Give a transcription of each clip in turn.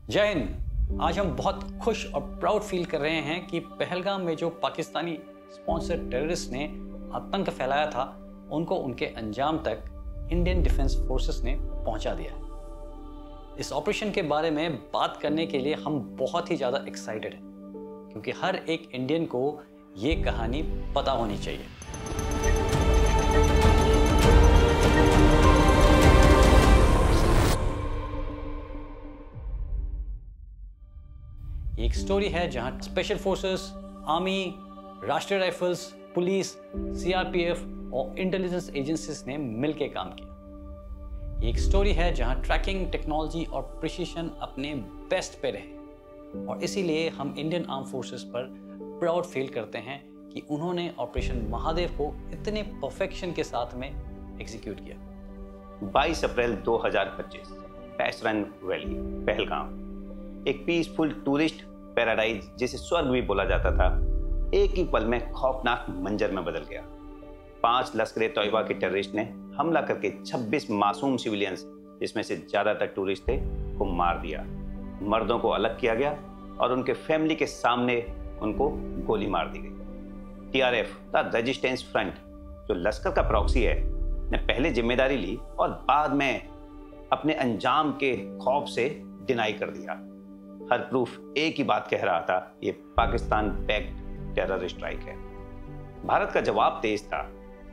जय हिंद। आज हम बहुत खुश और प्राउड फील कर रहे हैं कि पहलगाम में जो पाकिस्तानी स्पॉन्सर्ड टेररिस्ट ने आतंक फैलाया था, उनको उनके अंजाम तक इंडियन डिफेंस फोर्सेस ने पहुंचा दिया है। इस ऑपरेशन के बारे में बात करने के लिए हम बहुत ही ज़्यादा एक्साइटेड हैं, क्योंकि हर एक इंडियन को ये कहानी पता होनी चाहिए। एक स्टोरी है जहां स्पेशल फोर्सेस, आर्मी, राष्ट्रीय राइफल्स, पुलिस, सीआरपीएफ और इंटेलिजेंस एजेंसीज ने मिलकर काम किया। एक स्टोरी है जहां ट्रैकिंग टेक्नोलॉजी और प्रिसीशन अपने बेस्ट पे रहे, और इसीलिए हम इंडियन आर्म फोर्सेस पर प्राउड फील करते हैं कि उन्होंने ऑपरेशन महादेव को इतने परफेक्शन के साथ में एग्जीक्यूट किया। 22 अप्रैल 2025 पैसरन वैली, पहलगाम, एक पीसफुल टूरिस्ट पैराडाइज जिसे स्वर्ग भी बोला जाता था, एक ही पल में खौफनाक मंजर में बदल गया। 5 लश्कर-ए-तौयबा के टेररिस्ट ने हमला करके 26 मासूम सिविलियंस, जिसमें से ज्यादातर टूरिस्ट थे, को मार दिया। मर्दों को अलग किया गया और उनके फैमिली के सामने उनको गोली मार दी गई। टीआरएफ द रेजिस्टेंस फ्रंट, जो लश्कर का प्रॉक्सी है, ने पहले जिम्मेदारी ली और बाद में अपने अंजाम के खौफ से डिनाई कर दिया। हर प्रूफ एक ही बात कह रहा था, ये पाकिस्तान बैक्ड टेरर स्ट्राइक है। भारत का जवाब तेज था।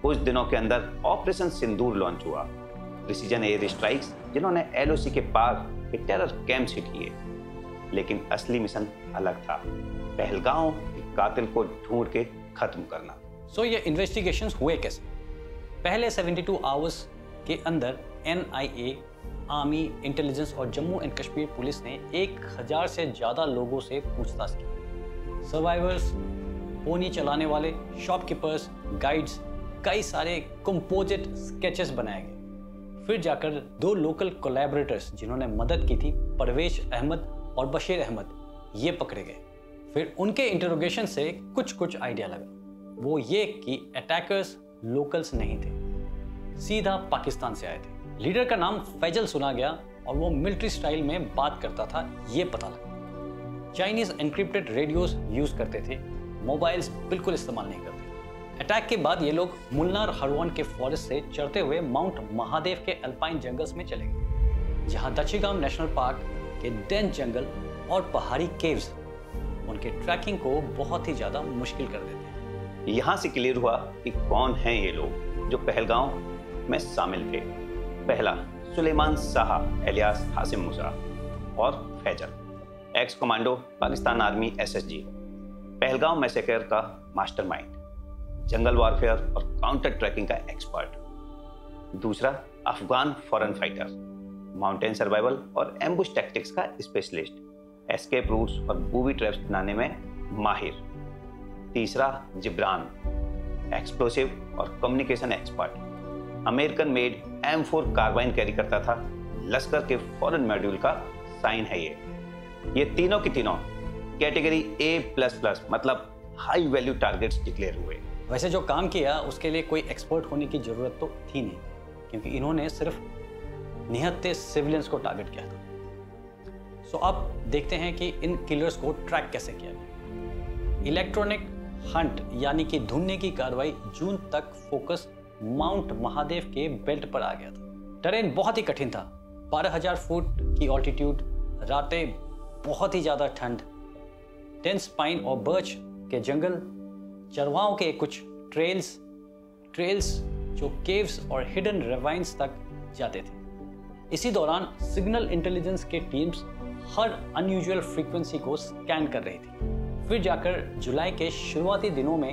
कुछ दिनों के अंदर ऑपरेशन सिंदूर लॉन्च हुआ। प्रिसीजन एयर स्ट्राइक्स, जिन्होंने एलओसी के पार के टेरर कैंप्स हिट किए। लेकिन असली मिशन अलग था, पहलगाम के कातिल को ढूंढ के खत्म करना। ये इन्वेस्टिगेशंस हुए कैसे? पहले 72 आवर्स के अंदर एनआईए, आर्मी, इंटेलिजेंस और जम्मू एंड कश्मीर पुलिस ने 1000 से ज्यादा लोगों से पूछताछ की। सर्वाइवर्स, पोनी चलाने वाले, शॉपकीपर्स, गाइड्स, कई सारे कंपोजिट स्केचेस बनाए गए। फिर जाकर 2 लोकल कोलैबोरेटर्स जिन्होंने मदद की थी, परवेज अहमद और बशीर अहमद, ये पकड़े गए। फिर उनके इंटरोगेशन से कुछ आइडिया लगा। वो ये कि अटैकर्स लोकल्स नहीं थे, सीधा पाकिस्तान से आए थे। लीडर का नाम फैजल सुना गया और वो मिलिट्री स्टाइल में बात करता था, ये पता लगा। चाइनीज एनक्रिप्टेड रेडियोस यूज करते थे, मोबाइल्स बिल्कुल इस्तेमाल नहीं करते। अटैक के बाद ये लोग मुन्नार हरवन के फॉरेस्ट से चढ़ते हुए माउंट महादेव के अल्पाइन जंगल्स में चले गए, जहां दच्छीगाम नेशनल पार्क के डेंस जंगल और पहाड़ी केव्स उनके ट्रैकिंग को बहुत ही ज्यादा मुश्किल कर देते हैं। यहां से क्लियर हुआ कि कौन हैं ये लोग जो पहलगाम में शामिल थे। पहला, सुलेमान साहा एलियास हासिम मूसा और Faisal, ex commando, Pakistan army SSG, Pahalgam massacre का मास्टरमाइंड, जंगल वॉरफेयर और काउंटर ट्रैकिंग का एक्सपर्ट। दूसरा, Afghan foreign fighter, mountain survival और एम्बुश टैक्टिक्स का स्पेशलिस्ट, एस्केप रूट्स और बूबी ट्रैप्स बनाने में माहिर। तीसरा, जिब्रान, एक्सप्लोसिव और communication expert, American made M4 carbine carry करता था, लश्कर के फॉरेन मॉड्यूल का साइन है ये तीनों की तीनों कैटेगरी A++, मतलब हाई वैल्यू टारगेट्स डिक्लेयर हुए। वैसे जो काम किया उसके लिए कोई एक्सपर्ट होने की जरूरत तो थी नहीं, क्योंकि इन्होंने सिर्फ निहत्ते सिविलियंस को टारगेट किया था। अब देखते हैं कि इन किलर्स को ट्रैक कैसे किया गया। इलेक्ट्रॉनिक हंट यानी कि ढूंढने की कार्रवाई जून तक फोकस माउंट महादेव के बेल्ट पर आ गया था। टेरेन बहुत ही कठिन था, 12,000 फुट की ऑल्टीट्यूड, रातें बहुत ही ज्यादा ठंड, डेंस पाइन और बर्च के जंगल, चरवाहों के कुछ ट्रेल्स जो केव्स और हिडन रेवाइन्स तक जाते थे। इसी दौरान सिग्नल इंटेलिजेंस के टीम्स हर अनयूजुअल फ्रीक्वेंसी को स्कैन कर रही थी। फिर जाकर जुलाई के शुरुआती दिनों में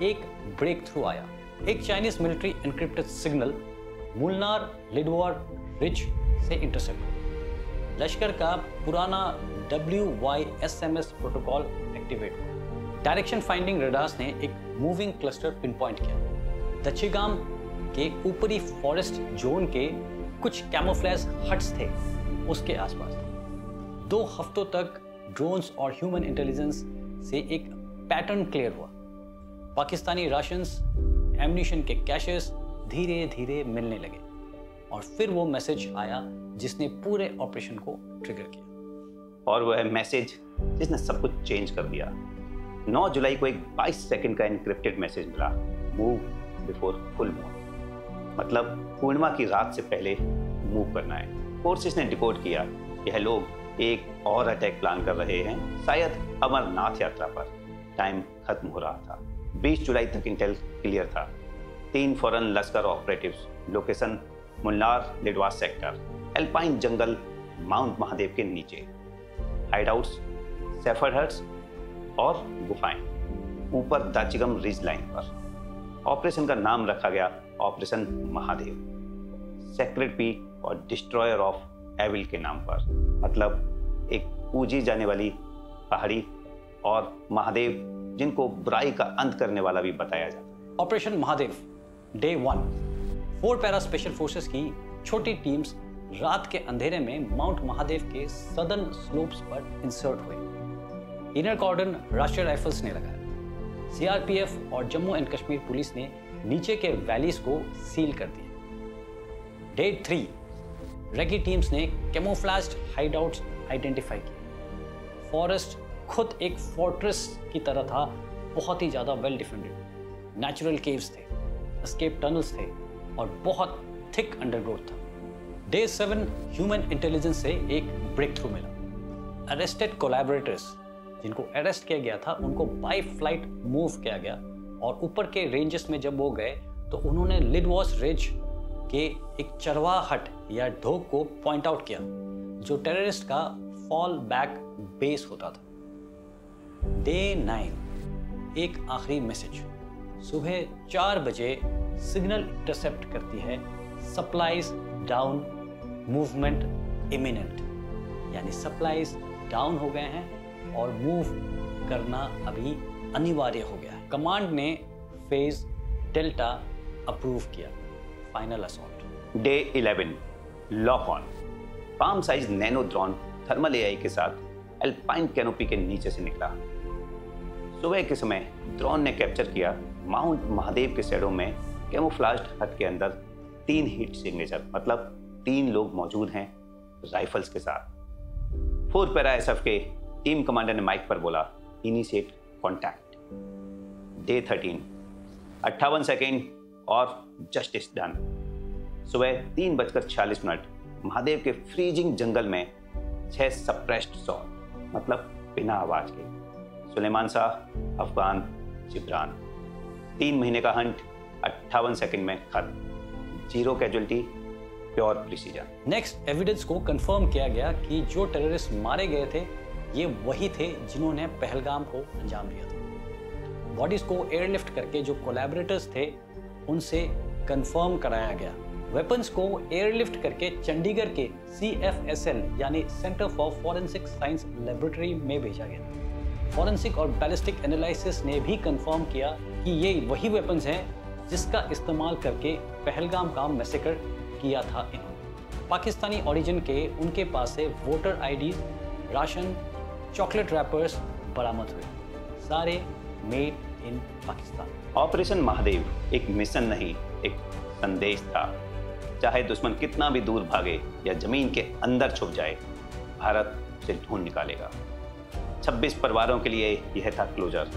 एक ब्रेक थ्रू आया। एक Chinese military encrypted signal Munnar Lidwar ridge से इंटरसेप्ट हुआ। लश्कर का पुराना WYSMS प्रोटोकॉल एक्टिवेट हुआ। डायरेक्शन फाइंडिंग रडार्स ने एक मूविंग क्लस्टर पिनपॉइंट किया। दच्छीगाम के ऊपरी फॉरेस्ट जोन के कुछ कैमोफ्लेज हट्स थे उसके आसपास। 2 हफ्तों तक ड्रोन्स और ह्यूमन इंटेलिजेंस से एक पैटर्न क्लियर हुआ। पाकिस्तानी राशंस, एम्यूनिशन के कैशेस धीरे धीरे मिलने लगे और फिर वो मैसेज आया जिसने पूरे ऑपरेशन को ट्रिगर किया। और वह मैसेज जिसने सब कुछ चेंज कर दिया। 9 जुलाई को एक 22 सेकंड का एनक्रिप्टेड मैसेज मिला, मूव बिफोर फुल मून, मतलब पूर्णिमा की रात से पहले मूव करना है। फोर्सेस ने डिकोड किया, यह लोग एक और अटैक प्लान कर रहे हैं, शायद अमरनाथ यात्रा पर। टाइम खत्म हो रहा था। 20 जुलाई तक इंटेल क्लियर था। 3 foreign Lashkar operatives, location Munnar Lidwas sector, alpine जंगल माउंट महादेव के नीचे, हाइडआउट्स सेफर्ड हट्स और गुफाएं ऊपर दाचिगम रिज लाइन पर। ऑपरेशन का नाम रखा गया ऑपरेशन महादेव, सेक्रेड पीक और डिस्ट्रॉयर ऑफ एविल के नाम पर, मतलब एक पूजी जाने वाली पहाड़ी और महादेव जिनको बुराई का अंत करने वाला भी बताया जाता है। Operation Mahadev day 1। 4 para special forces की छोटी टीम्स रात के अंधेरे में माउंट महादेव के सदर्न स्लोप्स पर इंसर्ट हुए। इनर कॉर्डन राष्ट्रीय राइफल्स ने लगाया। सीआरपीएफ और जम्मू एंड कश्मीर पुलिस ने नीचे के वैलीज को सील कर दिया। डे 3। रेकी टीम्स ने कैमोफ्लेज्ड हाइडआउट्स आइडेंटिफाई किए। फॉरेस्ट खुद एक फोर्ट्रेस की तरह था, बहुत ही ज्यादा वेल डिफेंडेड। नेचुरल केव्स थे, एस्केप टनल्स थे और बहुत थिक अंडरग्रोथ था। डे 7 ह्यूमन इंटेलिजेंस से एक ब्रेक थ्रू मिला। अरेस्टेड कोलैबोरेटर्स जिनको अरेस्ट किया गया था उनको बाय फ्लाइट मूव किया गया और ऊपर के रेंजेस में जब वो गए तो उन्होंने लिडवास रिज के एक चरवा हट या ढोक को पॉइंट आउट किया जो टेररिस्ट का फॉल बैक बेस होता था। डे 9 एक आखिरी मैसेज सुबह 4 बजे सिग्नल इंटरसेप्ट करती है, सप्लाईज डाउन, मूवमेंट इमिनेंट, यानी सप्लाईज डाउन हो गए हैं और मूव करना अभी अनिवार्य हो गया है। कमांड ने फेज डेल्टा अप्रूव किया। Final assault. Day 11 lock on. Palm size nano drone thermal AI के साथ एल्पाइन कैनोपी के नीचे से निकला। सुबह के समय ड्रोन ने कैप्चर किया माउंट महादेव के शैडो में कैमोफ्लेज्ड हट के अंदर 3 हिट सिग्नेचर, मतलब 3 लोग मौजूद हैं राइफल्स के साथ। 4 पैरा एसएफ के टीम कमांडर ने माइक पर बोला, इनिशिएट कॉन्टैक्ट। डे 13 58 सेकेंड और जस्टिस डन। सुबह 3:46 महादेव के फ्रीजिंग जंगल में 6 सप्रेस्ड शॉट, मतलब बिना आवाज के। सुलेमान शाह, अफगान, जिब्रान। 3 महीने का हंट 58 सेकंड में खत्म। 0 casualty, pure precision. Next evidence को कंफर्म किया गया कि जो टेररिस्ट मारे गए थे ये वही थे जिन्होंने पहलगाम को अंजाम दिया था। बॉडीज को एयरलिफ्ट करके जो कोलैबोरेटर्स थे उनसे कंफर्म कराया गया। वेपन्स को एयरलिफ्ट करके चंडीगढ़ के CFSL यानी centre for forensic science laboratory में भेजा गया। फॉरेंसिक और बैलिस्टिक एनालिसिस ने भी कंफर्म किया कि ये वही वेपन्स हैं जिसका इस्तेमाल करके पहलगाम का मैसेकर किया था इन्होंने। पाकिस्तानी ओरिजिन के उनके पास से voter ID, ration, chocolate rappers बरामद हुए, सारे made in Pakistan. Operation Mahadev एक मिशन नहीं, एक संदेश था। चाहे दुश्मन कितना भी दूर भागे या जमीन के अंदर छुप जाए, भारत उसे ढूंढ निकालेगा। 26 परिवारों के लिए यह था क्लोजर,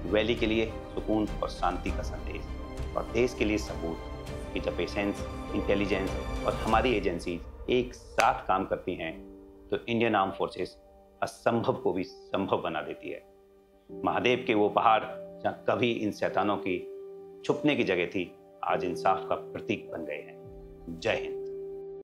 वैली के लिए सुकून और शांति का संदेश, और देश के लिए सबूत कि जब पेशेंस, इंटेलिजेंस और हमारी एजेंसी एक साथ काम करती हैं तो इंडियन आर्म फोर्सेस असंभव को भी संभव बना देती है। महादेव के वो पहाड़ जहां कभी इन शैतानों की छुपने की जगह थी, आज इंसाफ का प्रतीक बन गए हैं। जय हिंद।